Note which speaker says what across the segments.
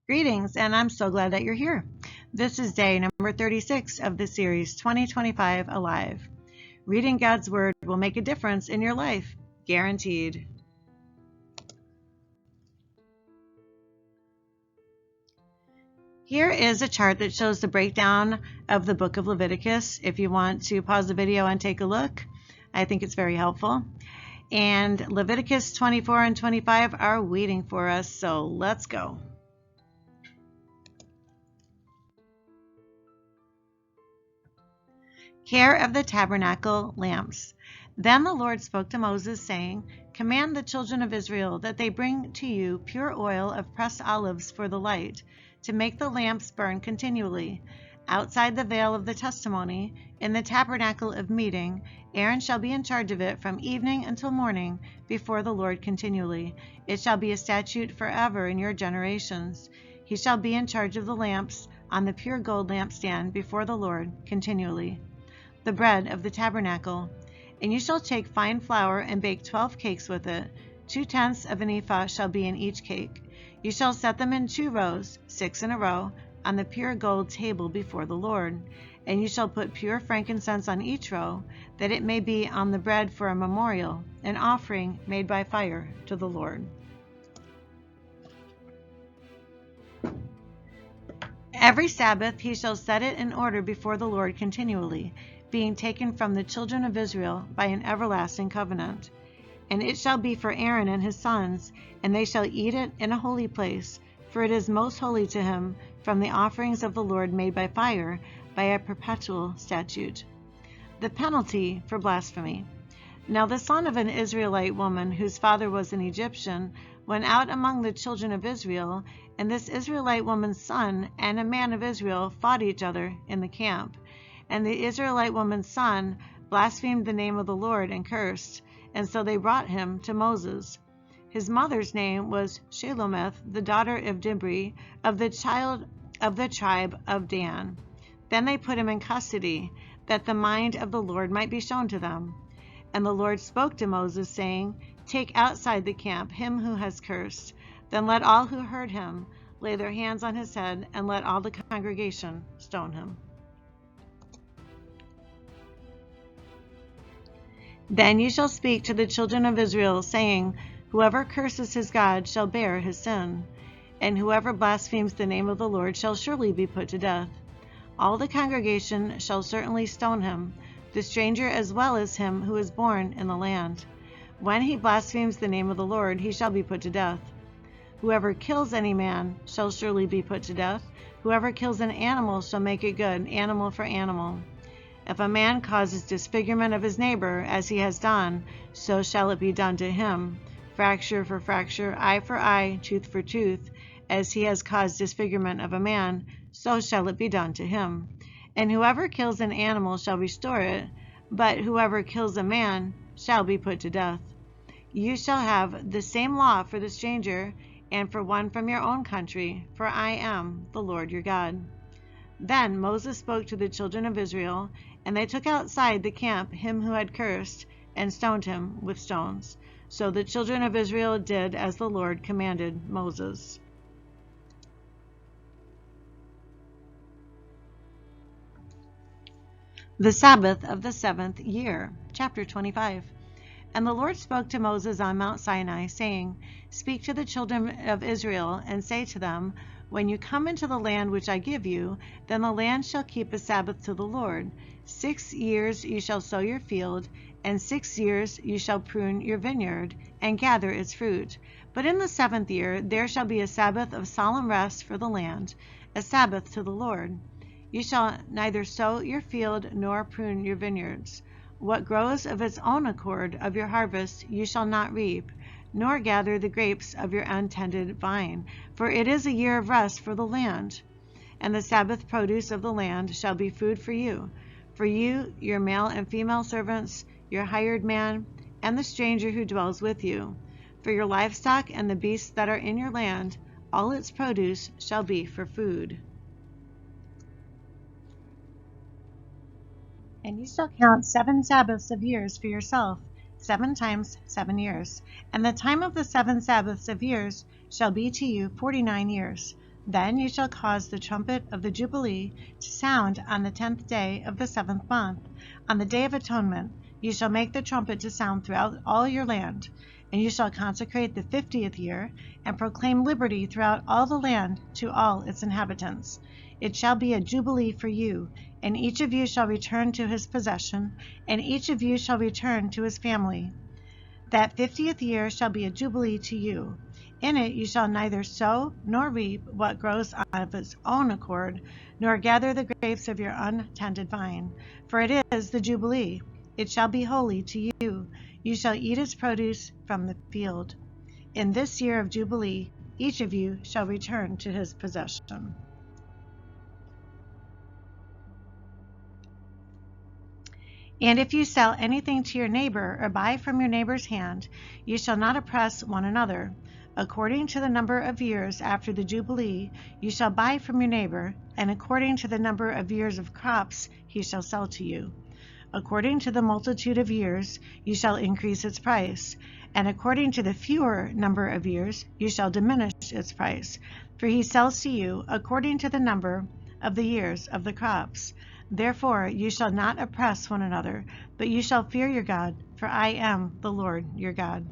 Speaker 1: Greetings, and I'm so glad that you're here. This is day number 36 of the series 2025 Alive. Reading God's Word will make a difference in your life, guaranteed. Here is a chart that shows the breakdown of the book of Leviticus. If you want to pause the video and take a look, I think it's very helpful. And Leviticus 24 and 25 are waiting for us, so let's go. Care of the tabernacle lamps. Then the Lord spoke to Moses, saying, Command the children of Israel that they bring to you pure oil of pressed olives for the light, to make the lamps burn continually. Outside the veil of the testimony, in the tabernacle of meeting, Aaron shall be in charge of it from evening until morning before the Lord continually. It shall be a statute forever in your generations. He shall be in charge of the lamps on the pure gold lampstand before the Lord continually. The bread of the tabernacle. And you shall take fine flour and bake 12 cakes with it. 2/10 of an ephah shall be in each cake. You shall set them in 2 rows, 6 in a row, on the pure gold table before the Lord. And you shall put pure frankincense on each row, that it may be on the bread for a memorial, an offering made by fire to the Lord. Every Sabbath he shall set it in order before the Lord continually, being taken from the children of Israel by an everlasting covenant. And it shall be for Aaron and his sons, and they shall eat it in a holy place, for it is most holy to him, from the offerings of the Lord made by fire, by a perpetual statute. The penalty for blasphemy. Now the son of an Israelite woman, whose father was an Egyptian, went out among the children of Israel, and this Israelite woman's son and a man of Israel fought each other in the camp. And the Israelite woman's son blasphemed the name of the Lord and cursed, and so they brought him to Moses. His mother's name was Shelomith, the daughter of Dibri, of the tribe of Dan. Then they put him in custody, that the mind of the Lord might be shown to them. And the Lord spoke to Moses, saying, Take outside the camp him who has cursed. Then let all who heard him lay their hands on his head, and let all the congregation stone him. Then you shall speak to the children of Israel, saying, Whoever curses his God shall bear his sin, and whoever blasphemes the name of the Lord shall surely be put to death. All the congregation shall certainly stone him, the stranger as well as him who is born in the land. When he blasphemes the name of the Lord, he shall be put to death. Whoever kills any man shall surely be put to death. Whoever kills an animal shall make it good, animal for animal. If a man causes disfigurement of his neighbor, as he has done, so shall it be done to him. Fracture for fracture, eye for eye, tooth for tooth. As he has caused disfigurement of a man, so shall it be done to him. And whoever kills an animal shall restore it, but whoever kills a man shall be put to death. You shall have the same law for the stranger, and for one from your own country, for I am the Lord your God. Then Moses spoke to the children of Israel, and they took outside the camp him who had cursed, and stoned him with stones. So the children of Israel did as the Lord commanded Moses. The Sabbath of the 7th year, chapter 25. And the Lord spoke to Moses on Mount Sinai, saying, Speak to the children of Israel, and say to them, When you come into the land which I give you, then the land shall keep a Sabbath to the Lord. 6 years you shall sow your field, and 6 years you shall prune your vineyard, and gather its fruit. But in the 7th year there shall be a Sabbath of solemn rest for the land, a Sabbath to the Lord. You shall neither sow your field nor prune your vineyards. What grows of its own accord of your harvest you shall not reap, nor gather the grapes of your untended vine, for it is a year of rest for the land. And the Sabbath produce of the land shall be food for you, your male and female servants, your hired man, and the stranger who dwells with you. For your livestock and the beasts that are in your land, all its produce shall be for food. And you shall count 7 Sabbaths of years for yourself, 7 times 7 years. And the time of the 7 Sabbaths of years shall be to you 49 years. Then you shall cause the trumpet of the Jubilee to sound on the 10th day of the 7th month. On the Day of Atonement you shall make the trumpet to sound throughout all your land. And you shall consecrate the 50th year, and proclaim liberty throughout all the land to all its inhabitants. It shall be a jubilee for you, and each of you shall return to his possession, and each of you shall return to his family. That 50th year shall be a jubilee to you. In it you shall neither sow nor reap what grows of its own accord, nor gather the grapes of your untended vine. For it is the jubilee. It shall be holy to you. You shall eat its produce from the field. In this year of jubilee, each of you shall return to his possession. And if you sell anything to your neighbor or buy from your neighbor's hand, you shall not oppress one another. According to the number of years after the Jubilee, you shall buy from your neighbor, and according to the number of years of crops he shall sell to you. According to the multitude of years, you shall increase its price, and according to the fewer number of years, you shall diminish its price. For he sells to you according to the number of the years of the crops. Therefore you shall not oppress one another, but you shall fear your God, for I am the Lord your God.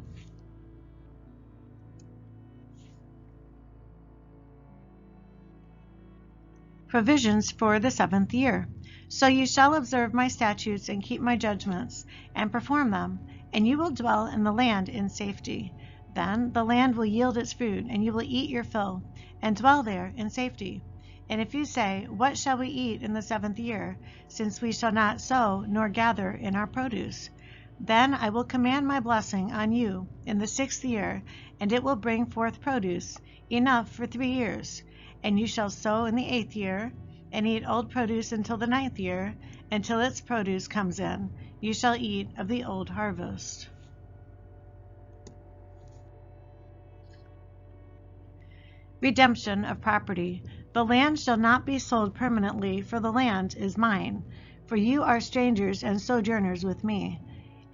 Speaker 1: Provisions for the 7th year. So you shall observe my statutes and keep my judgments, and perform them, and you will dwell in the land in safety. Then the land will yield its fruit, and you will eat your fill, and dwell there in safety. And if you say, what shall we eat in the 7th year, since we shall not sow nor gather in our produce? Then I will command my blessing on you in the 6th year, and it will bring forth produce, enough for 3 years. And you shall sow in the 8th year, and eat old produce until the 9th year, until its produce comes in. You shall eat of the old harvest. Redemption of property. The land shall not be sold permanently, for the land is mine. For you are strangers and sojourners with me.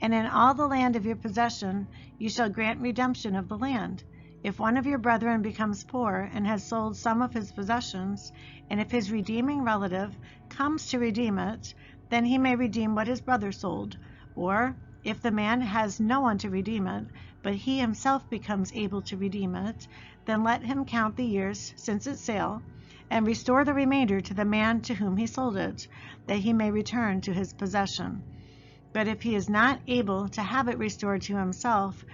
Speaker 1: And in all the land of your possession you shall grant redemption of the land. If one of your brethren becomes poor and has sold some of his possessions, and if his redeeming relative comes to redeem it, then he may redeem what his brother sold. Or if the man has no one to redeem it, but he himself becomes able to redeem it, then let him count the years since its sale, and restore the remainder to the man to whom he sold it, that he may return to his possession. But if he is not able to have it restored to himself,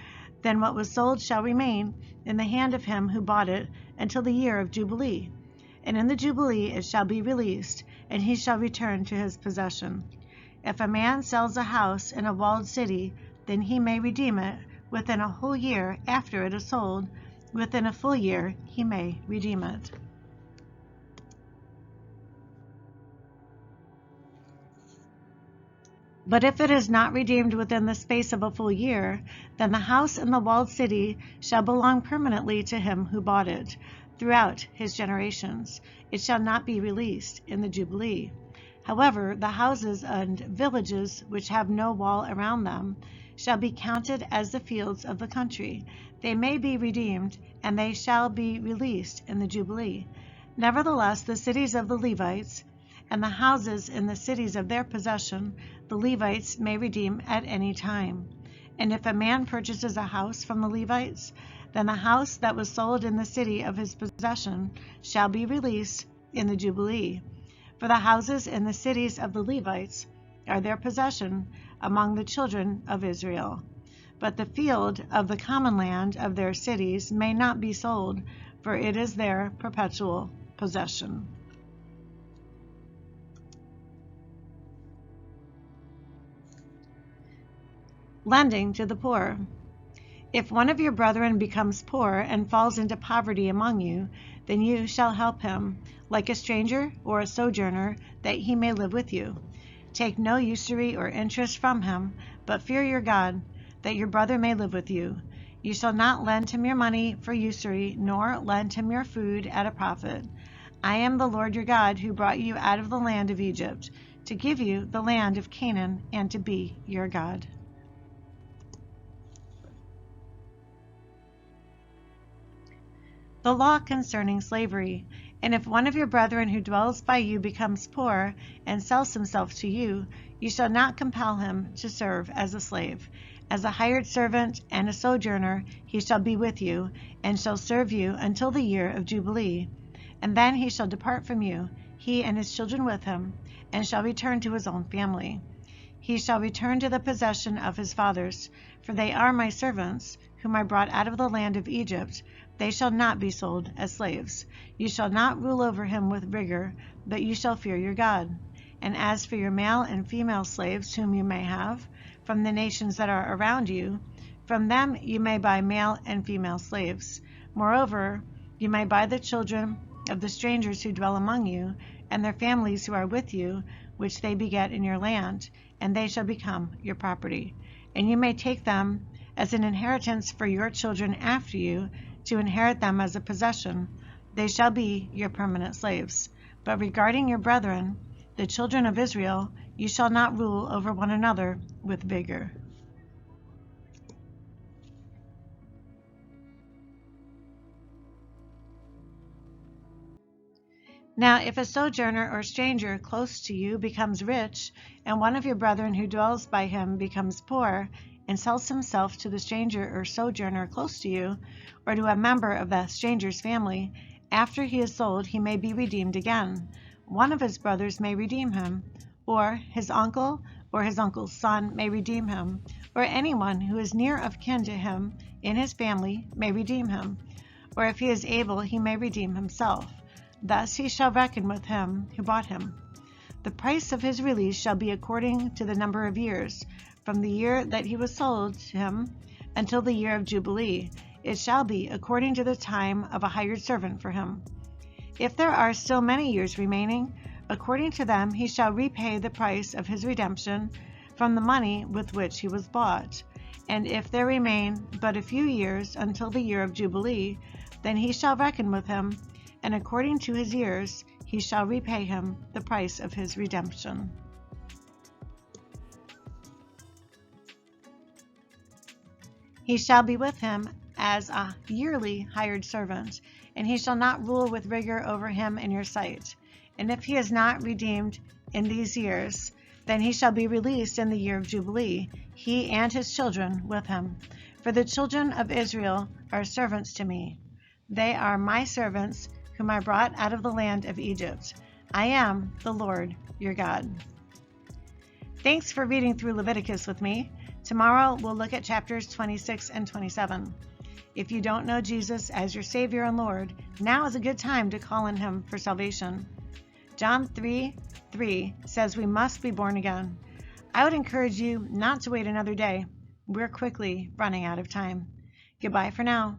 Speaker 1: then what was sold shall remain in the hand of him who bought it until the year of Jubilee. And in the Jubilee it shall be released, and he shall return to his possession. If a man sells a house in a walled city, then he may redeem it within a whole year after it is sold. Within a full year he may redeem it. But if it is not redeemed within the space of a full year, then the house in the walled city shall belong permanently to him who bought it, throughout his generations. It shall not be released in the Jubilee. However, the houses and villages which have no wall around them shall be counted as the fields of the country. They may be redeemed, and they shall be released in the Jubilee. Nevertheless, the cities of the Levites and the houses in the cities of their possession, the Levites may redeem at any time. And if a man purchases a house from the Levites, then the house that was sold in the city of his possession shall be released in the Jubilee. For the houses in the cities of the Levites are their possession among the children of Israel. But the field of the common land of their cities may not be sold, for it is their perpetual possession. Lending to the poor. If one of your brethren becomes poor and falls into poverty among you, then you shall help him, like a stranger or a sojourner, that he may live with you. Take no usury or interest from him, but fear your God, that your brother may live with you. You shall not lend him your money for usury, nor lend him your food at a profit. I am the Lord your God, who brought you out of the land of Egypt, to give you the land of Canaan, and to be your God. The law concerning slavery. And if one of your brethren who dwells by you becomes poor and sells himself to you, you shall not compel him to serve as a slave. As a hired servant and a sojourner he shall be with you, and shall serve you until the year of Jubilee. And then he shall depart from you, he and his children with him, and shall return to his own family. He shall return to the possession of his fathers, for they are my servants, whom I brought out of the land of Egypt. They shall not be sold as slaves. You shall not rule over him with rigor, but you shall fear your God. And as for your male and female slaves whom you may have, from the nations that are around you, from them you may buy male and female slaves. Moreover, you may buy the children of the strangers who dwell among you, and their families who are with you, which they beget in your land, and they shall become your property. And you may take them as an inheritance for your children after you, to inherit them as a possession. They shall be your permanent slaves. But regarding your brethren, the children of Israel, you shall not rule over one another with vigor. Now, if a sojourner or stranger close to you becomes rich, and one of your brethren who dwells by him becomes poor, and sells himself to the stranger or sojourner close to you, or to a member of the stranger's family, after he is sold he may be redeemed again. One of his brothers may redeem him, or his uncle or his uncle's son may redeem him, or anyone who is near of kin to him in his family may redeem him, or if he is able he may redeem himself. Thus he shall reckon with him who bought him. The price of his release shall be according to the number of years, from the year that he was sold to him until the year of Jubilee. It shall be according to the time of a hired servant for him. If there are still many years remaining, according to them he shall repay the price of his redemption from the money with which he was bought. And if there remain but a few years until the year of Jubilee, then he shall reckon with him, and according to his years he shall repay him the price of his redemption. He shall be with him as a yearly hired servant, and he shall not rule with rigor over him in your sight. And if he is not redeemed in these years, then he shall be released in the year of Jubilee, he and his children with him. For the children of Israel are servants to me. They are my servants, whom I brought out of the land of Egypt. I am the Lord your God. Thanks for reading through Leviticus with me. Tomorrow we'll look at chapters 26 and 27. If you don't know Jesus as your Savior and Lord, now is a good time to call on him for salvation. John 3:3 says we must be born again. I would encourage you not to wait another day. We're quickly running out of time. Goodbye for now.